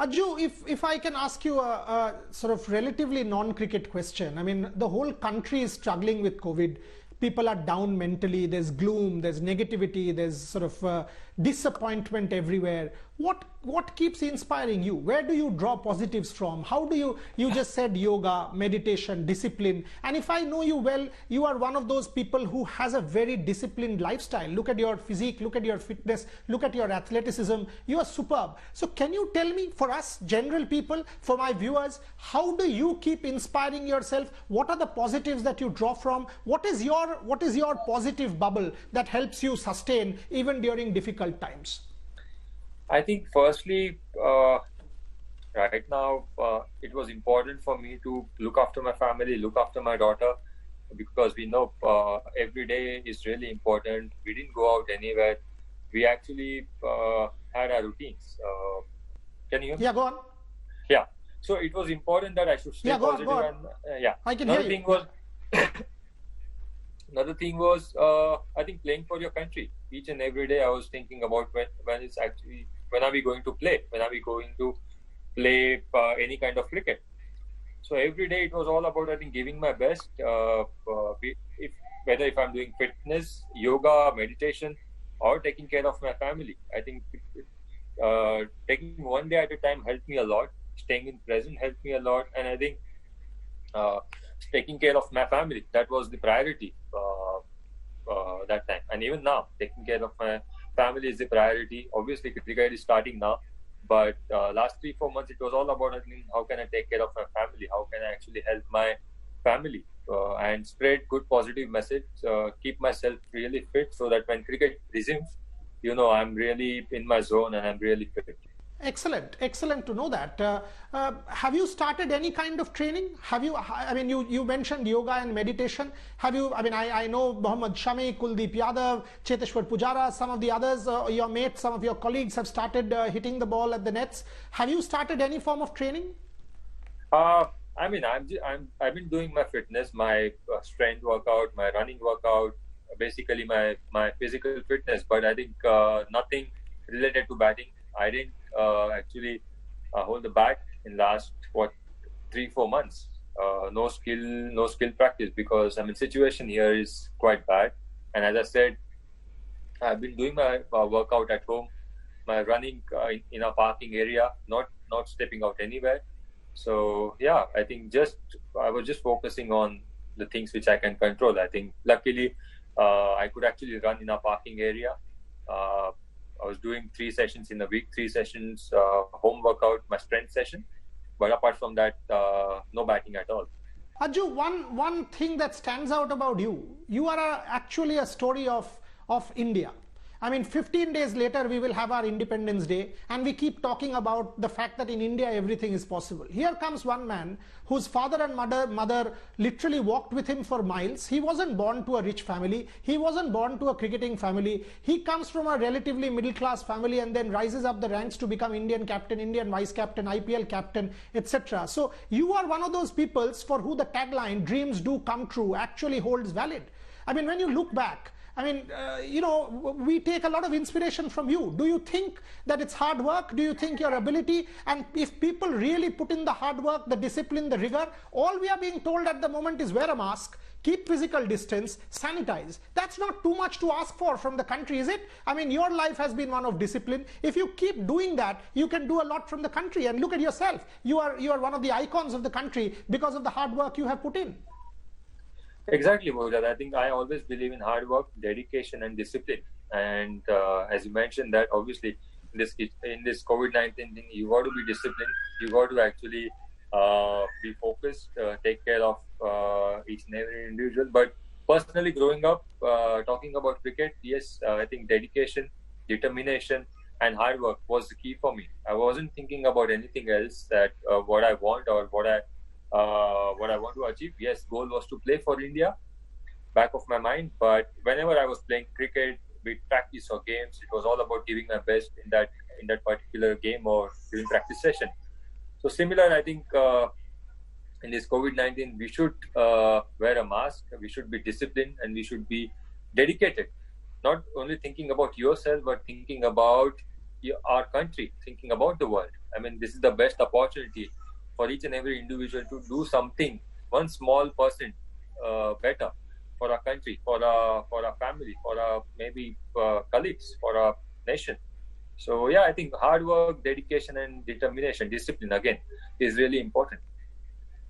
Ajju, if I can ask you a sort of relatively non-cricket question. I mean, the whole country is struggling with COVID. People are down mentally. There's gloom. There's negativity. There's sort of disappointment everywhere. What keeps inspiring you? Where do you draw positives from? How do you just said yoga, meditation, discipline. And if I know you well, you are one of those people who has a very disciplined lifestyle. Look at your physique, look at your fitness, look at your athleticism. You are superb. So can you tell me, for us general people, for my viewers, how do you keep inspiring yourself? What are the positives that you draw from? What is your positive bubble that helps you sustain even during difficult times? I think firstly, right now, it was important for me to look after my family, look after my daughter, because we know every day is really important. We didn't go out anywhere. We actually had our routines. Can you hear me? Yeah, go on. Yeah. So it was important that I should stay positive. Go on. And, yeah. I can hear you. Another thing was, I think, playing for your country. Each and every day I was thinking about when are we going to play? When are we going to play any kind of cricket? So every day it was all about, I think, giving my best. Whether if I'm doing fitness, yoga, meditation, or taking care of my family. I think taking one day at a time helped me a lot. Staying in present helped me a lot. And I think taking care of my family, that was the priority that time. And even now, taking care of my family is the priority. Obviously, cricket is starting now. But last 3-4 months, it was all about, I think, how can I take care of my family? How can I actually help my family and spread good positive message, keep myself really fit so that when cricket resumes, I'm really in my zone and I'm really fit. Excellent to know that. Have you started any kind of training? You mentioned yoga and meditation. I know Mohammad Shami, Kuldeep Yadav, Cheteshwar Pujara, some of the others, your mates, some of your colleagues have started hitting the ball at the nets. Have you started any form of training? I've been doing my fitness, my strength workout, my running workout, basically my physical fitness, but I think nothing related to batting. I didn't actually hold the bat in last 3-4 months. No skill practice, because situation here is quite bad. And as I said, I've been doing my workout at home, my running in a parking area, not stepping out anywhere. So yeah, I think I was just focusing on the things which I can control. I think luckily I could actually run in a parking area. I was doing 3 sessions in a week, 3 sessions home workout, my strength session. But apart from that, no batting at all. Ajju, one thing that stands out about you are actually a story of India. 15 days later, we will have our Independence Day, and we keep talking about the fact that in India, everything is possible. Here comes one man whose father and mother literally walked with him for miles. He wasn't born to a rich family. He wasn't born to a cricketing family. He comes from a relatively middle-class family and then rises up the ranks to become Indian captain, Indian vice captain, IPL captain, etc. So you are one of those people for who the tagline, dreams do come true, actually holds valid. When you look back, we take a lot of inspiration from you. Do you think that it's hard work? Do you think your ability? And if people really put in the hard work, the discipline, the rigor, all we are being told at the moment is wear a mask, keep physical distance, sanitize. That's not too much to ask for from the country, is it? Your life has been one of discipline. If you keep doing that, you can do a lot from the country. And look at yourself. You are one of the icons of the country because of the hard work you have put in. Exactly, Mujad. I think I always believe in hard work, dedication, and discipline. And as you mentioned, that obviously in this COVID-19 thing, you got to be disciplined. You got to actually be focused, take care of each and every individual. But personally, growing up, talking about cricket, yes, I think dedication, determination, and hard work was the key for me. I wasn't thinking about anything else, that what I want or what I want to achieve. Yes, goal was to play for India, back of my mind. But whenever I was playing cricket, with practice or games, it was all about giving my best in that particular game or during practice session. So similar, I think in this COVID-19, we should wear a mask. We should be disciplined and we should be dedicated. Not only thinking about yourself, but thinking about our country, thinking about the world. I mean, this is the best opportunity for each and every individual to do something, one small percent better for our country, for our family, for our maybe colleagues, for our nation. So yeah, I think hard work, dedication, and determination, discipline again, is really important.